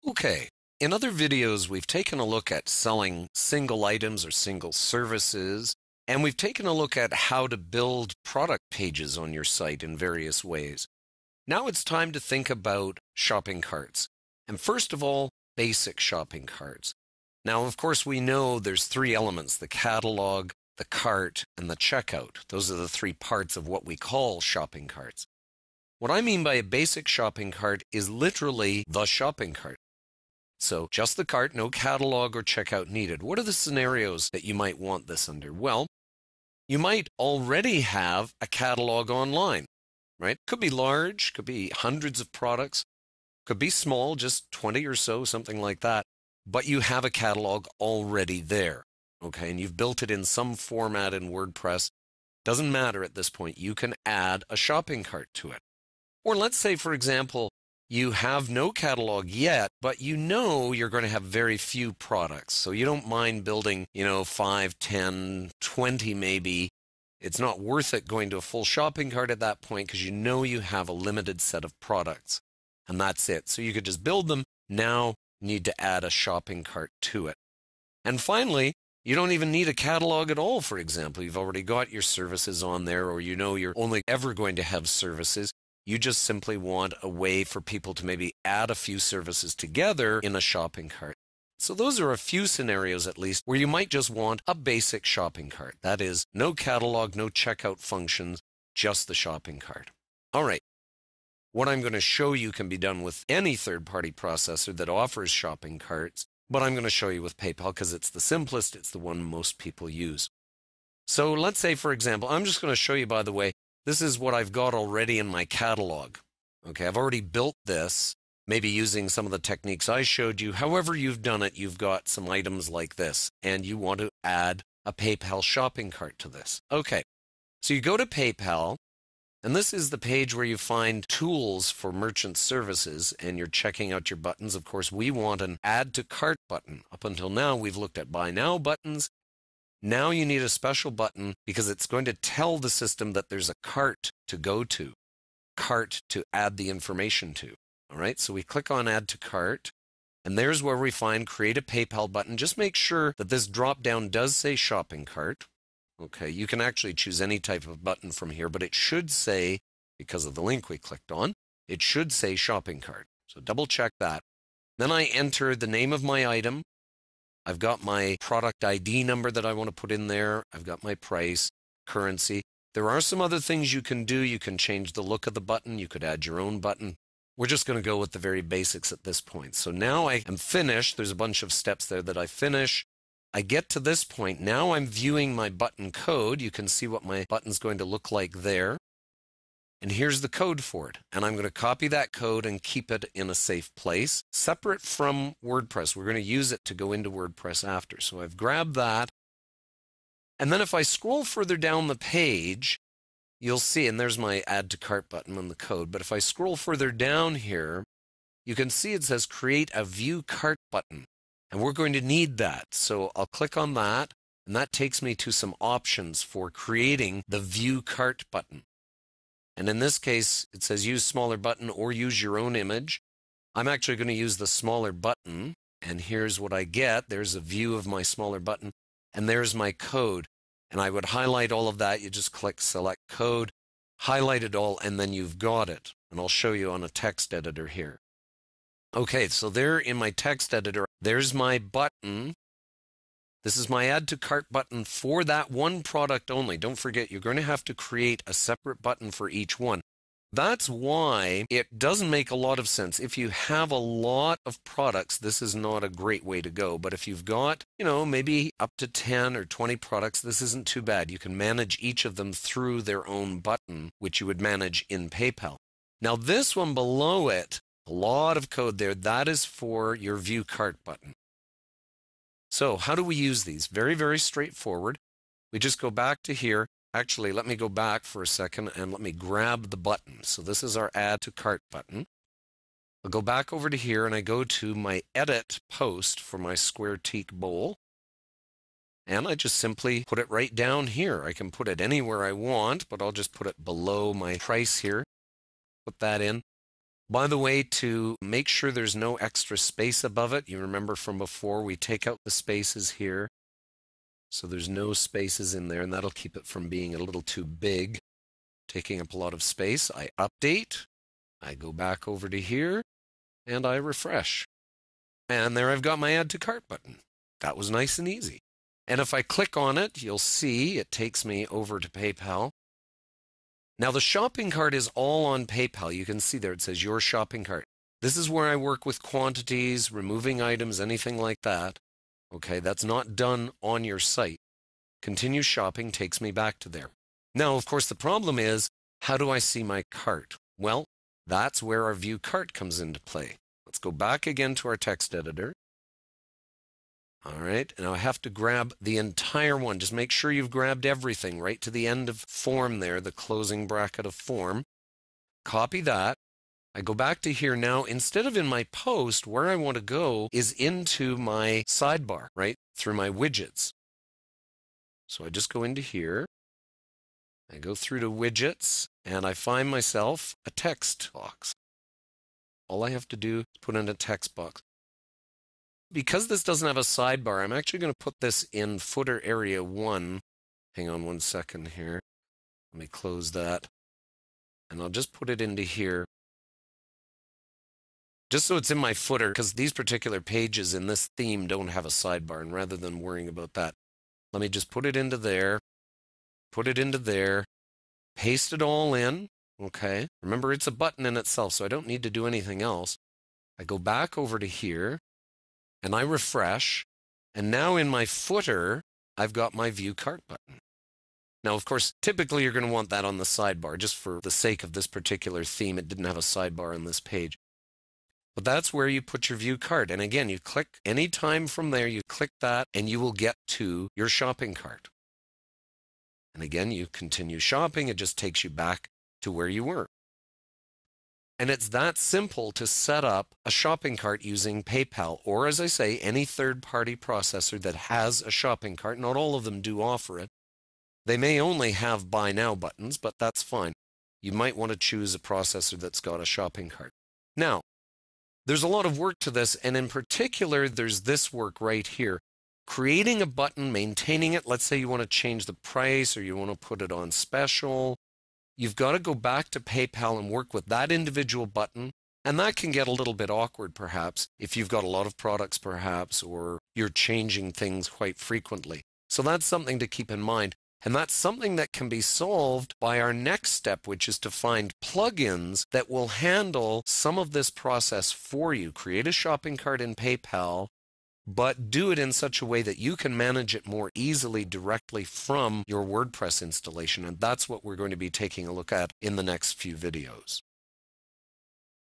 Okay, in other videos, we've taken a look at selling single items or single services, and we've taken a look at how to build product pages on your site in various ways. Now it's time to think about shopping carts. And first of all, basic shopping carts. Now, of course, we know there's three elements: the catalog, the cart, and the checkout. Those are the three parts of what we call shopping carts. What I mean by a basic shopping cart is literally the shopping cart. So just the cart, no catalog or checkout needed. What are the scenarios that you might want this under? Well, you might already have a catalog online, right? Could be large, could be hundreds of products, could be small, just 20 or so, something like that. But you have a catalog already there, okay? And you've built it in some format in WordPress. Doesn't matter at this point. You can add a shopping cart to it. Or let's say, for example, you have no catalog yet, but you know you're going to have very few products. So you don't mind building, 5, 10, 20 maybe. It's not worth it going to a full shopping cart at that point because you know you have a limited set of products. And that's it. So you could just build them. Now you need to add a shopping cart to it. And finally, you don't even need a catalog at all, for example. You've already got your services on there, or you know you're only ever going to have services. You just simply want a way for people to maybe add a few services together in a shopping cart. So those are a few scenarios, at least, where you might just want a basic shopping cart. That is, no catalog, no checkout functions, just the shopping cart. All right. What I'm going to show you can be done with any third-party processor that offers shopping carts, but I'm going to show you with PayPal because it's the simplest, it's the one most people use. So let's say, for example, I'm just going to show you, by the way, this is what I've got already in my catalog. Okay, I've already built this, maybe using some of the techniques I showed you. However you've done it, you've got some items like this, and you want to add a PayPal shopping cart to this. Okay, so you go to PayPal, and this is the page where you find tools for merchant services, and you're checking out your buttons. Of course, we want an Add to Cart button. Up until now, we've looked at Buy Now buttons. Now you need a special button because it's going to tell the system that there's a cart to go to, cart to add the information to. All right, so we click on Add to Cart, and there's where we find Create a PayPal button. Just make sure that this drop-down does say Shopping Cart. Okay, you can actually choose any type of button from here, but it should say, because of the link we clicked on, it should say Shopping Cart. So double check that. Then I enter the name of my item. I've got my product ID number that I want to put in there. I've got my price, currency. There are some other things you can do. You can change the look of the button. You could add your own button. We're just going to go with the very basics at this point. So now I am finished. There's a bunch of steps there that I finish. I get to this point. Now I'm viewing my button code. You can see what my button's going to look like there. And here's the code for it. And I'm going to copy that code and keep it in a safe place, separate from WordPress. We're going to use it to go into WordPress after. So I've grabbed that. And then if I scroll further down the page, you'll see, and there's my Add to Cart button on the code. But if I scroll further down here, you can see it says Create a View Cart button. And we're going to need that. So I'll click on that, and that takes me to some options for creating the View Cart button. And in this case, it says use smaller button or use your own image. I'm actually going to use the smaller button. And here's what I get. There's a view of my smaller button. And there's my code. And I would highlight all of that. You just click Select Code, highlight it all, and then you've got it. And I'll show you on a text editor here. Okay, so there in my text editor, there's my button. This is my Add to Cart button for that one product only. Don't forget, you're going to have to create a separate button for each one. That's why it doesn't make a lot of sense. If you have a lot of products, this is not a great way to go. But if you've got, maybe up to 10 or 20 products, this isn't too bad. You can manage each of them through their own button, which you would manage in PayPal. Now, this one below it, a lot of code there, that is for your View Cart button. So how do we use these? Very, very straightforward. We just go back to here. Actually, let me go back for a second and let me grab the button. So this is our Add to Cart button. I'll go back over to here and I go to my Edit post for my square teak bowl. And I just simply put it right down here. I can put it anywhere I want, but I'll just put it below my price here. Put that in. By the way, to make sure there's no extra space above it, you remember from before, we take out the spaces here. So there's no spaces in there, and that'll keep it from being a little too big, taking up a lot of space. I update, I go back over to here, and I refresh. And there I've got my Add to Cart button. That was nice and easy. And if I click on it, you'll see it takes me over to PayPal. Now the shopping cart is all on PayPal. You can see there it says your shopping cart. This is where I work with quantities, removing items, anything like that. Okay, that's not done on your site. Continue shopping takes me back to there. Now, of course, the problem is, how do I see my cart? Well, that's where our View Cart comes into play. Let's go back again to our text editor. All right, now I have to grab the entire one. Just make sure you've grabbed everything right to the end of form there, the closing bracket of form. Copy that. I go back to here now. Instead of in my post, where I want to go is into my sidebar, right, through my widgets. So I just go into here. I go through to widgets, and I find myself a text box. All I have to do is put in a text box. Because this doesn't have a sidebar, I'm actually going to put this in footer area 1. Hang on one second here. Let me close that. And I'll just put it into here. Just so it's in my footer, because these particular pages in this theme don't have a sidebar, and rather than worrying about that, let me just put it into there, paste it all in, okay? Remember, it's a button in itself, so I don't need to do anything else. I go back over to here, and I refresh, and now in my footer, I've got my View Cart button. Now, of course, typically you're going to want that on the sidebar. Just for the sake of this particular theme, it didn't have a sidebar on this page. But that's where you put your View Cart. And again, you click anytime from there, you click that, and you will get to your shopping cart. And again, you continue shopping. It just takes you back to where you were. And it's that simple to set up a shopping cart using PayPal, or as I say, any third-party processor that has a shopping cart. Not all of them do offer it. They may only have Buy Now buttons, but that's fine. You might want to choose a processor that's got a shopping cart. Now, there's a lot of work to this, and in particular, there's this work right here. Creating a button, maintaining it. Let's say you want to change the price or you want to put it on special. You've got to go back to PayPal and work with that individual button, and that can get a little bit awkward perhaps if you've got a lot of products perhaps, or you're changing things quite frequently. So that's something to keep in mind. And that's something that can be solved by our next step, which is to find plugins that will handle some of this process for you. Create a shopping cart in PayPal, but do it in such a way that you can manage it more easily directly from your WordPress installation. And that's what we're going to be taking a look at in the next few videos.